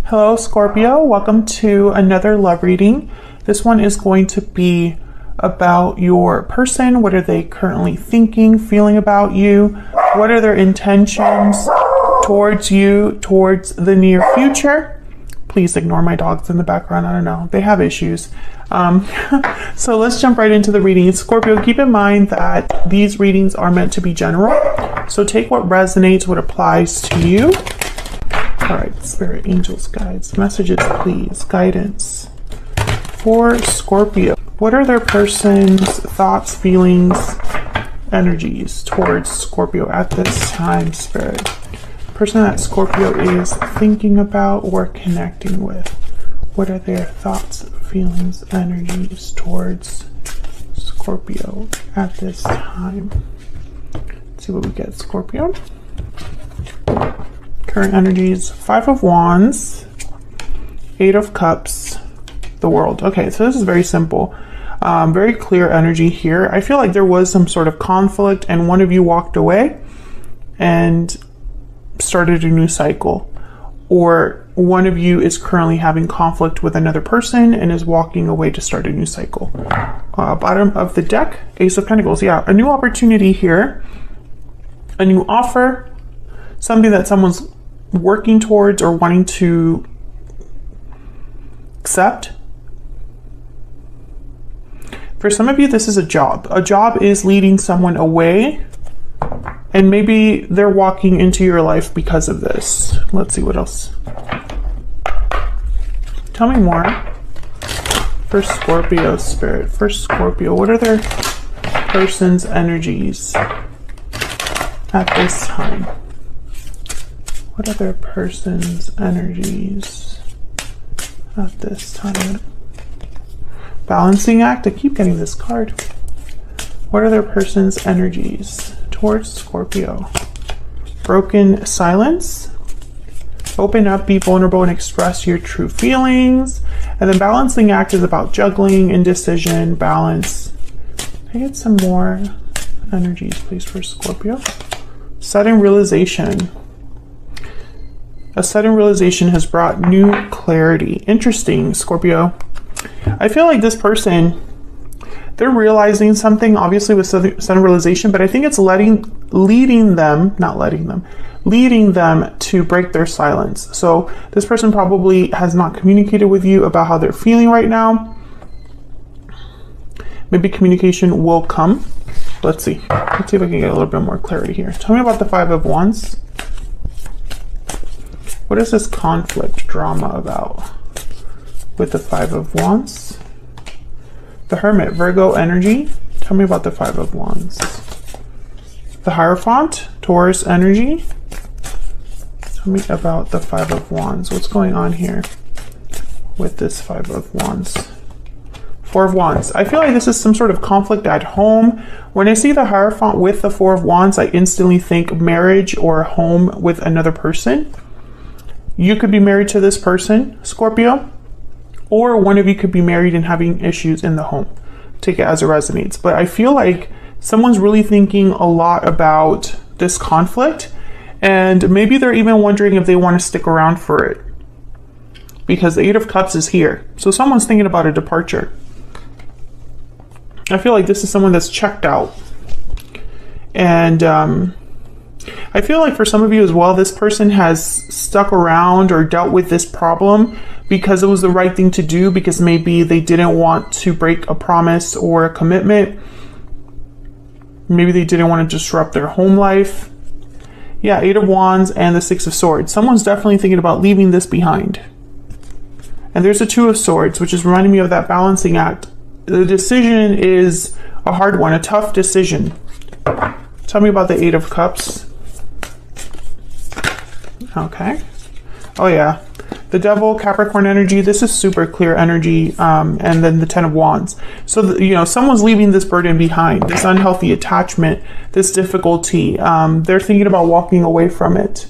Hello, Scorpio. Welcome to another love reading. This one is going to be about your person. What are they currently thinking, feeling about you? What are their intentions towards you, towards the near future? Please ignore my dogs in the background. I don't know. They have issues. So let's jump right into the reading. Scorpio, keep in mind that these readings are meant to be general. So take what resonates, what applies to you. All right, spirit, angels, guides, messages, please, guidance for Scorpio. What are their person's thoughts, feelings, energies towards Scorpio at this time, spirit? Person that Scorpio is thinking about or connecting with. What are their thoughts, feelings, energies towards Scorpio at this time? Let's see what we get, Scorpio. Current energies, 5 of Wands, 8 of Cups, the World. Okay, so this is very simple. Very clear energy here. I feel like there was some sort of conflict and one of you walked away and started a new cycle. Or one of you is currently having conflict with another person and is walking away to start a new cycle. Bottom of the deck, Ace of Pentacles. Yeah, a new opportunity here. A new offer. Something that someone's working towards or wanting to accept. For some of you, this is a job. A job is leading someone away, and maybe they're walking into your life because of this. Let's see what else. Tell me more. For Scorpio, spirit. For Scorpio, what are their person's energies at this time? What are their person's energies at this time? Balancing act. I keep getting this card. What are their person's energies towards Scorpio? Broken silence. Open up, be vulnerable, and express your true feelings. And then balancing act is about juggling, indecision, balance. Can I get some more energies, please, for Scorpio? Sudden realization. A sudden realization has brought new clarity. Interesting, Scorpio. I feel like this person, they're realizing something, obviously with sudden realization, but I think it's leading them to break their silence. So this person probably has not communicated with you about how they're feeling right now. Maybe communication will come. Let's see. Let's see if I can get a little bit more clarity here. Tell me about the 5 of Wands. What is this conflict drama about with the 5 of Wands? The Hermit, Virgo energy. Tell me about the 5 of Wands. The Hierophant, Taurus energy. Tell me about the 5 of Wands. What's going on here with this 5 of Wands? 4 of Wands. I feel like this is some sort of conflict at home. When I see the Hierophant with the 4 of Wands, I instantly think marriage or home with another person. You could be married to this person, Scorpio, or one of you could be married and having issues in the home. Take it as it resonates. But I feel like someone's really thinking a lot about this conflict, and maybe they're even wondering if they want to stick around for it, because the 8 of Cups is here. So someone's thinking about a departure. I feel like this is someone that's checked out. And I feel like for some of you as well, this person has stuck around or dealt with this problem because it was the right thing to do, because maybe they didn't want to break a promise or a commitment. Maybe they didn't want to disrupt their home life. Yeah, 8 of Wands and the 6 of Swords. Someone's definitely thinking about leaving this behind. And there's a 2 of Swords, which is reminding me of that balancing act. The decision is a hard one, a tough decision. Tell me about the 8 of Cups. Okay. Oh yeah. The Devil, Capricorn energy. This is super clear energy. And then the 10 of Wands. So, someone's leaving this burden behind, this unhealthy attachment, this difficulty. They're thinking about walking away from it.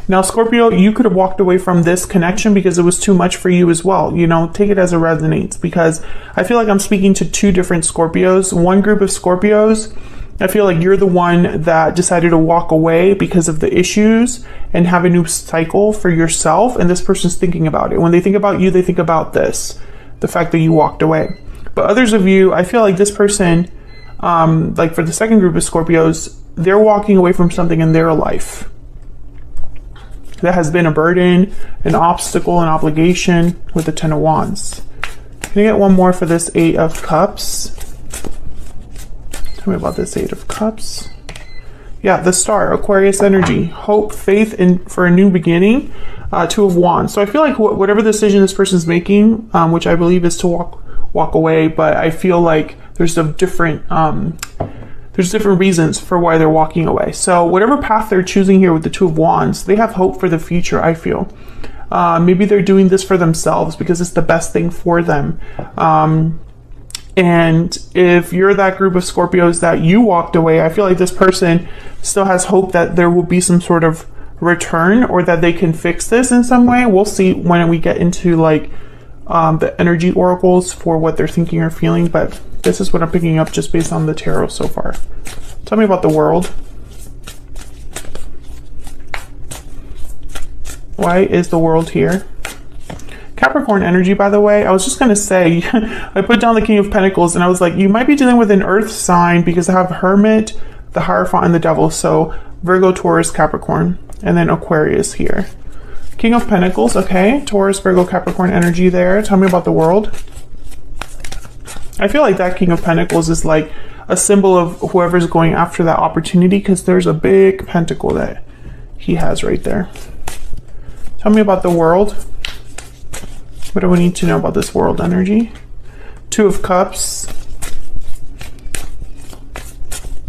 Now, Scorpio, you could have walked away from this connection because it was too much for you as well. Take it as it resonates, because I feel like I'm speaking to 2 different Scorpios. One group of Scorpios I feel like you're the one that decided to walk away because of the issues and have a new cycle for yourself. And this person's thinking about it. When they think about you, they think about this, the fact that you walked away. But others of you, I feel like this person, like for the second group of Scorpios, they're walking away from something in their life that has been a burden, an obstacle, an obligation with the Ten of Wands. Can I get one more for this Eight of Cups? Tell me about this Eight of Cups. Yeah, the Star, Aquarius energy, hope, faith for a new beginning. Two of Wands. So I feel like whatever decision this person's making, which I believe is to walk away, but I feel like there's different reasons for why they're walking away. So whatever path they're choosing here with the Two of Wands, they have hope for the future, I feel. Maybe they're doing this for themselves because it's the best thing for them. And if you're that group of Scorpios that you walked away, I feel like this person still has hope that there will be some sort of return or that they can fix this in some way. We'll see when we get into like the energy oracles for what they're thinking or feeling, but this is what I'm picking up just based on the tarot so far. Tell me about the World. Why is the World here? Capricorn energy, by the way, I was just going to say, I put down the King of Pentacles and I was like, you might be dealing with an earth sign because I have Hermit, the Hierophant, and the Devil. So Virgo, Taurus, Capricorn, and then Aquarius here. King of Pentacles, okay. Taurus, Virgo, Capricorn energy there. Tell me about the World. I feel like that King of Pentacles is like a symbol of whoever's going after that opportunity because there's a big pentacle that he has right there. Tell me about the World. What do we need to know about this World energy? Two of Cups.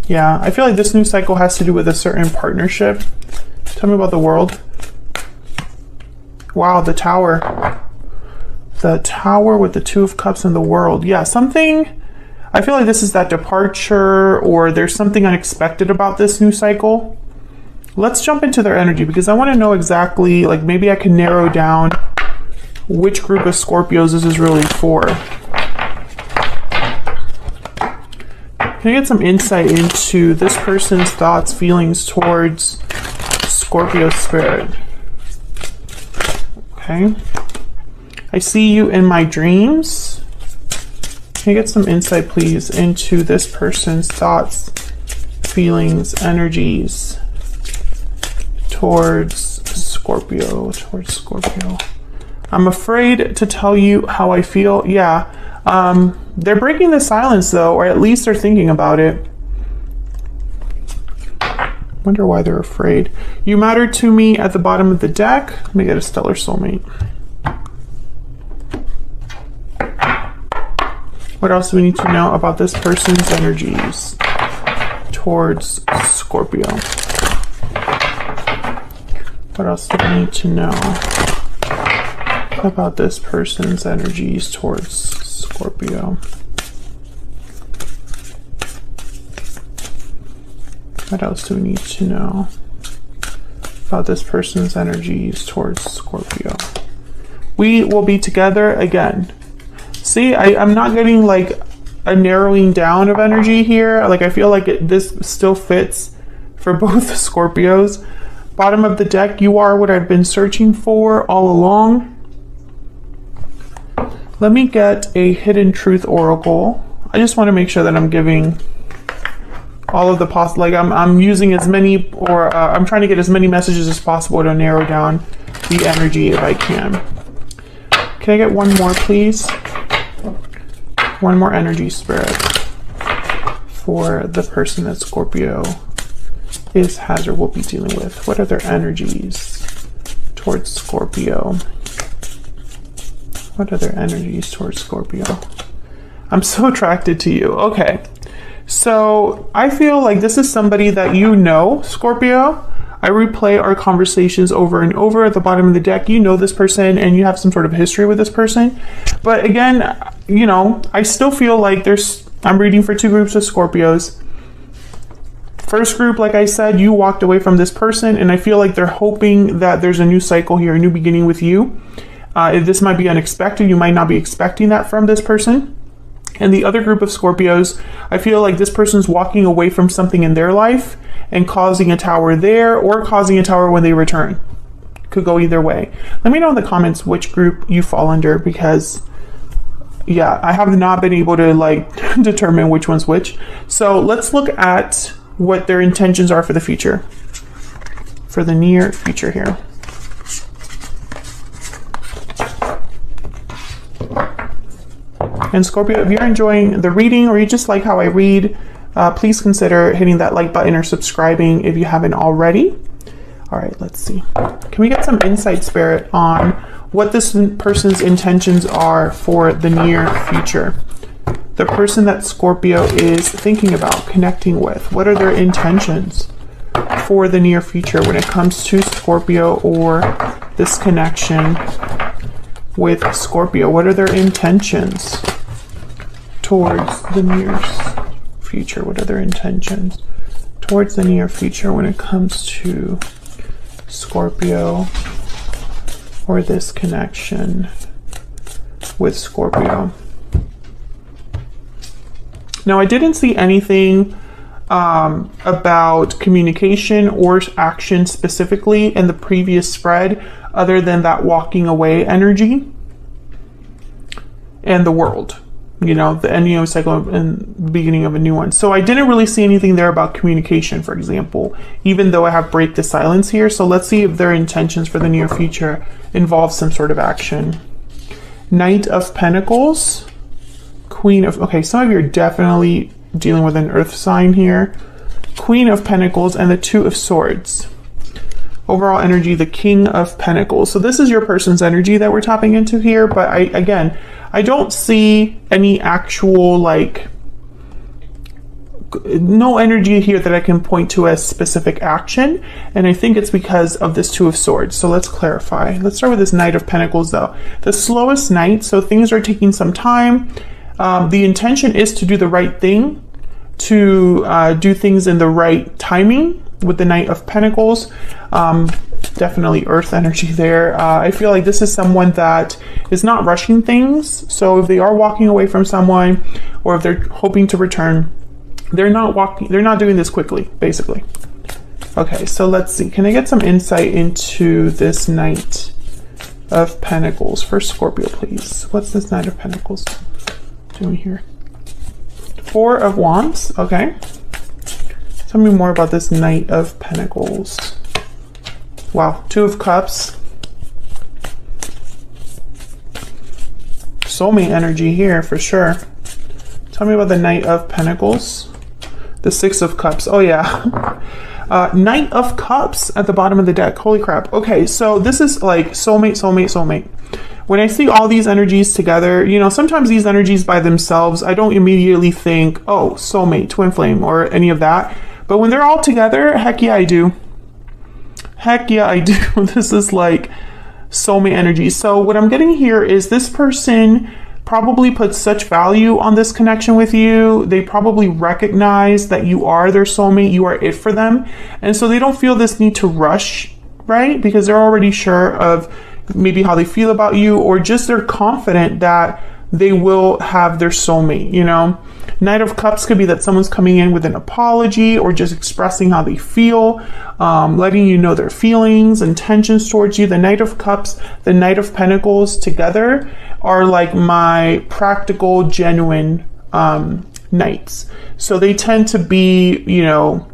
Yeah, I feel like this new cycle has to do with a certain partnership. Tell me about the World. Wow, the Tower. The Tower with the Two of Cups and the World. Yeah, something, I feel like this is that departure or there's something unexpected about this new cycle. Let's jump into their energy because I want to know exactly, like maybe I can narrow down which group of Scorpios this is really for. Can I get some insight into this person's thoughts, feelings towards Scorpio spirit? Okay. I see you in my dreams. Can I get some insight, please, into this person's thoughts, feelings, energies towards Scorpio, I'm afraid to tell you how I feel. Yeah, they're breaking the silence though, or at least they're thinking about it. Wonder why they're afraid. You matter to me at the bottom of the deck. Let me get a stellar soulmate. What else do we need to know about this person's energies towards Scorpio? What else do we need to know about this person's energies towards Scorpio? What else do we need to know about this person's energies towards Scorpio? We will be together again. See, I'm not getting like a narrowing down of energy here. Like I feel like this still fits for both Scorpios. Bottom of the deck, you are what I've been searching for all along. Let me get a hidden truth oracle. I just want to make sure that I'm giving all of the possible, like I'm using as many, or I'm trying to get as many messages as possible to narrow down the energy if I can. Can I get one more, please? One more energy, spirit, for the person that Scorpio has or will be dealing with. What are their energies towards Scorpio? What are their energies towards Scorpio? I'm so attracted to you. Okay. So I feel like this is somebody that you know, Scorpio. I replay our conversations over and over at the bottom of the deck. You know this person and you have some sort of history with this person. But again, you know, I still feel like I'm reading for two groups of Scorpios. First group, like I said, you walked away from this person and I feel like they're hoping that there's a new cycle here, a new beginning with you. This might be unexpected. You might not be expecting that from this person. And the other group of Scorpios, I feel like this person's walking away from something in their life and causing a tower there, or causing a tower when they return. Could go either way. Let me know in the comments which group you fall under, because yeah, I have not been able to like determine which one's which. So let's look at what their intentions are for the future, for the near future here. And Scorpio, if you're enjoying the reading, or you just like how I read, please consider hitting that like button or subscribing if you haven't already. All right, let's see. Can we get some insight, Spirit, on what this person's intentions are for the near future? The person that Scorpio is thinking about connecting with, what are their intentions for the near future when it comes to Scorpio or this connection with Scorpio? What are their intentions towards the near future? What are their intentions towards the near future when it comes to Scorpio or this connection with Scorpio? Now, I didn't see anything about communication or action specifically in the previous spread, other than that walking away energy and the world, you know, the ending of a cycle and the beginning of a new one. So I didn't really see anything there about communication, for example, even though I have break the silence here. So let's see if their intentions for the near future involve some sort of action. Knight of Pentacles, Queen of, okay, some of you are definitely dealing with an earth sign here. Queen of Pentacles and the Two of Swords. Overall energy, the King of Pentacles. So this is your person's energy that we're tapping into here, but I don't see any actual, like, no energy here that I can point to as specific action, and I think it's because of this Two of Swords. So let's clarify. Let's start with this Knight of Pentacles though. The slowest knight, so things are taking some time. The intention is to do the right thing, to do things in the right timing with the Knight of Pentacles. Definitely earth energy there. I feel like this is someone that is not rushing things. So if they are walking away from someone, or if they're hoping to return, they're not doing this quickly, basically. Okay, so let's see. Can I get some insight into this Knight of Pentacles for Scorpio, please? What's this Knight of Pentacles doing here? Four of Wands, okay. Tell me more about this Knight of Pentacles. Wow, Two of Cups. Soulmate energy here for sure. Tell me about the Knight of Pentacles. The Six of Cups, oh yeah. Knight of Cups at the bottom of the deck, holy crap. Okay, so this is like soulmate, soulmate, soulmate. When I see all these energies together, you know, sometimes these energies by themselves, I don't immediately think, oh, soulmate, twin flame, or any of that. But when they're all together, heck yeah, I do. Heck yeah, I do. This is like soulmate energy. So what I'm getting here is this person probably puts such value on this connection with you. They probably recognize that you are their soulmate, you are it for them. And so they don't feel this need to rush, right? Because they're already sure of maybe how they feel about you, or just they're confident that they will have their soulmate, you know? Knight of Cups could be that someone's coming in with an apology, or just expressing how they feel, letting you know their feelings, intentions towards you. The Knight of Cups, the Knight of Pentacles together are like my practical, genuine knights. So they tend to be, you know,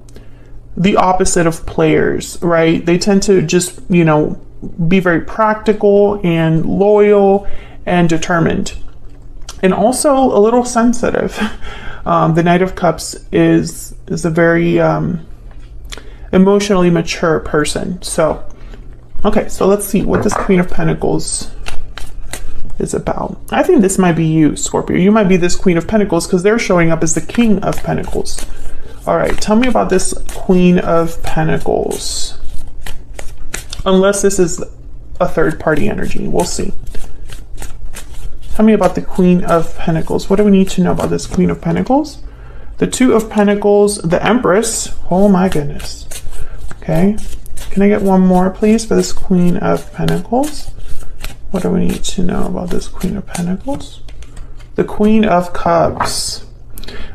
the opposite of players, right? They tend to just, you know, be very practical and loyal and determined. And also a little sensitive. The Knight of Cups is a very emotionally mature person. So, okay, so let's see what this Queen of Pentacles is about. I think this might be you, Scorpio. You might be this Queen of Pentacles because they're showing up as the King of Pentacles. All right, tell me about this Queen of Pentacles. Unless this is a third party energy, we'll see. Tell me about the Queen of Pentacles. What do we need to know about this Queen of Pentacles? The Two of Pentacles, the Empress. Oh my goodness. Okay. Can I get one more, please, for this Queen of Pentacles? What do we need to know about this Queen of Pentacles? the Queen of Cups.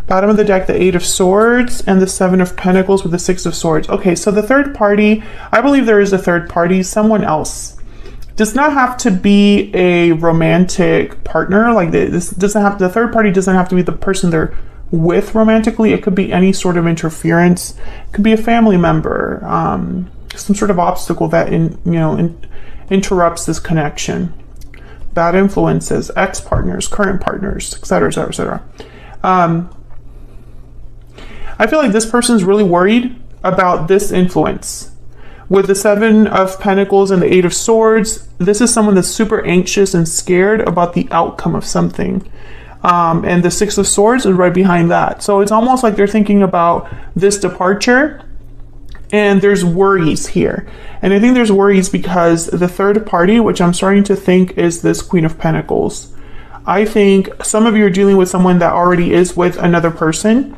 Bottom of the deck, the Eight of Swords, and the Seven of Pentacles with the Six of Swords. Okay, so the third party, I believe there is a third party, someone else. Does not have to be a romantic partner. Like this doesn't have, the third party doesn't have to be the person they're with romantically. It could be any sort of interference. It could be a family member, some sort of obstacle that interrupts this connection. Bad influences, ex-partners, current partners, etc., etc., etc. I feel like this person's really worried about this influence. With the Seven of Pentacles and the Eight of Swords, this is someone that's super anxious and scared about the outcome of something. And the Six of Swords is right behind that. So it's almost like they're thinking about this departure, and there's worries here. And I think there's worries because the third party, which I'm starting to think is this Queen of Pentacles. I think some of you are dealing with someone that already is with another person.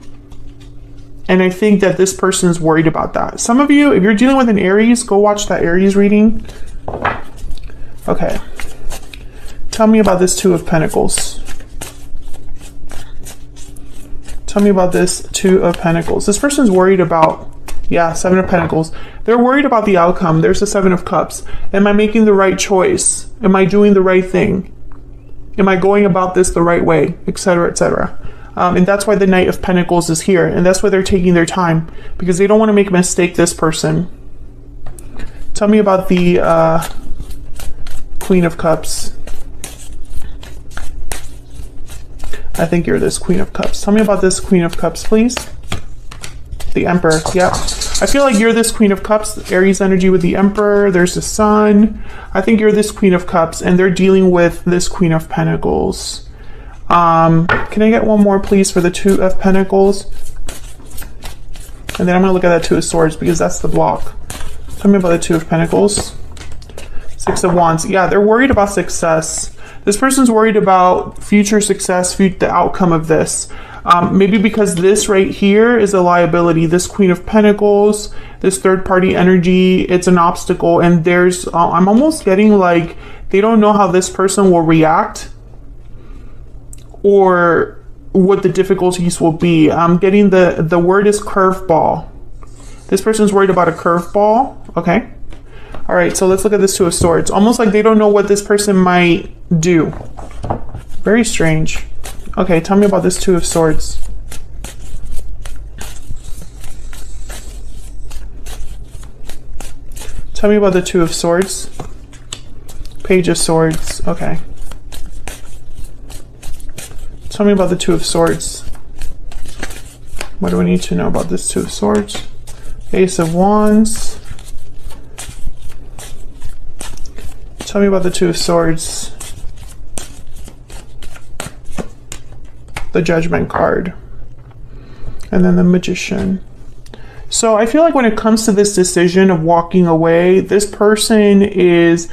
And I think that this person is worried about that. Some of you, if you're dealing with an Aries, go watch that Aries reading. Okay. Tell me about this Two of Pentacles. Tell me about this Two of Pentacles. This person's worried about, yeah, Seven of Pentacles. They're worried about the outcome. There's the Seven of Cups. Am I making the right choice? Am I doing the right thing? Am I going about this the right way? Etc., etc. And that's why the Knight of Pentacles is here. And that's why they're taking their time. Because they don't want to make a mistake, this person. Tell me about the Queen of Cups. I think you're this Queen of Cups. Tell me about this Queen of Cups, please. The Emperor. Yep. I feel like you're this Queen of Cups. Aries energy with the Emperor. There's the Sun. I think you're this Queen of Cups. And they're dealing with this Queen of Pentacles. Can I get one more, please, for the Two of Pentacles? And then I'm going to look at that Two of Swords because that's the block. Tell me about the Two of Pentacles. Six of Wands. Yeah, they're worried about success. This person's worried about future success, the outcome of this. Maybe because this right here is a liability. This Queen of Pentacles, this third party energy, it's an obstacle. And there's, I'm almost getting like they don't know how this person will react or what the difficulties will be. I'm getting the word is curveball. This person's worried about a curveball. Okay. All right. So let's look at this Two of Swords. Almost like they don't know what this person might do. Very strange. Okay. Tell me about this Two of Swords. Tell me about the Two of Swords. Page of Swords. Okay. Tell me about the Two of Swords. What do I need to know about this Two of Swords? Ace of Wands. Tell me about the Two of Swords. The Judgment card. And then the Magician. So I feel like when it comes to this decision of walking away, this person is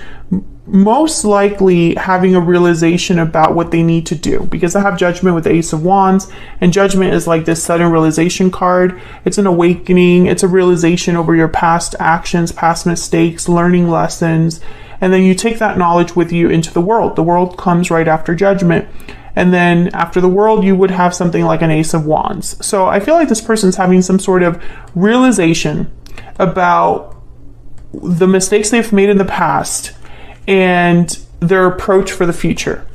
most likely having a realization about what they need to do, because I have Judgment with the Ace of Wands, and Judgment is like this sudden realization card. It's an awakening. It's a realization over your past actions, past mistakes, learning lessons, and then you take that knowledge with you into the world. The world comes right after Judgment. And then after the world, you would have something like an Ace of Wands. So I feel like this person's having some sort of realization about the mistakes they've made in the past and their approach for the future.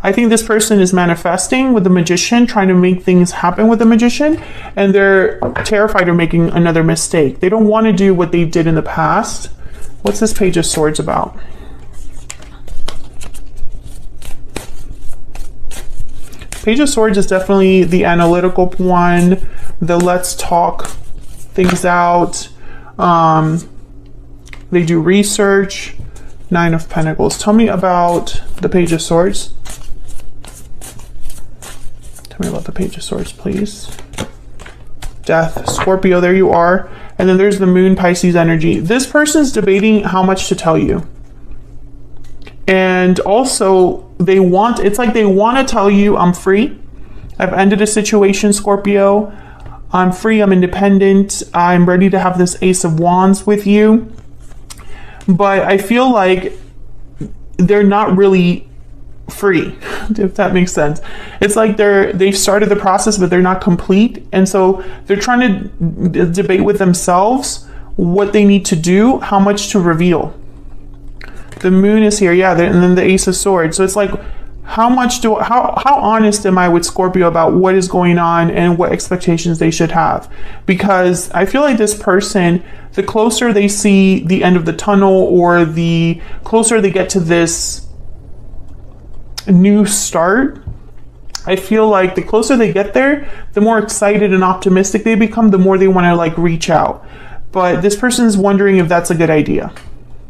I think this person is manifesting with the Magician, trying to make things happen with the Magician, and they're terrified of making another mistake. They don't want to do what they did in the past. What's this Page of Swords about? Page of Swords is definitely the analytical one, the let's talk things out. They do research. Nine of Pentacles. Tell me about the Page of Swords. Tell me about the Page of Swords, please. Death. Scorpio, there you are. And then there's the Moon, Pisces energy. This person's debating how much to tell you. And also, it's like they want to tell you, I'm free. I've ended a situation, Scorpio. I'm free, I'm independent. I'm ready to have this Ace of Wands with you. But I feel like they're not really free, if that makes sense. It's like they've started the process, but they're not complete. And so they're trying to debate with themselves what they need to do, how much to reveal. The moon is here. Yeah. And then the Ace of Swords. So it's like, how honest am I with Scorpio about what is going on and what expectations they should have? Because I feel like this person, the closer they see the end of the tunnel, or the closer they get to this new start, I feel like the closer they get there, the more excited and optimistic they become, the more they want to like reach out. But this person's wondering if that's a good idea.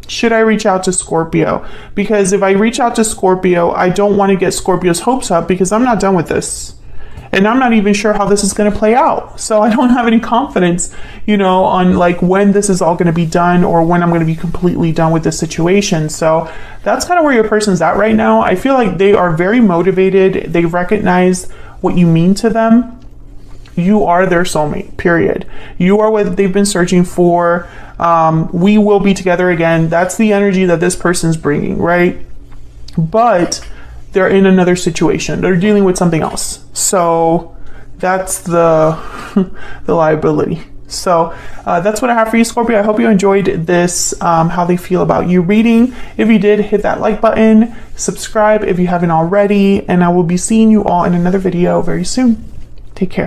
Should I reach out to Scorpio? Because if I reach out to Scorpio, I don't want to get Scorpio's hopes up, because I'm not done with this. And I'm not even sure how this is going to play out. So I don't have any confidence, on like when this is all going to be done, or when I'm going to be completely done with this situation. So that's kind of where your person's at right now. I feel like they are very motivated. They recognize what you mean to them. You are their soulmate, period. You are what they've been searching for. We will be together again. That's the energy that this person's bringing, right? But they're in another situation. They're dealing with something else. So that's the liability. So that's what I have for you, Scorpio. I hope you enjoyed this, how they feel about you reading. If you did, hit that like button, subscribe if you haven't already, and I will be seeing you all in another video very soon. Take care.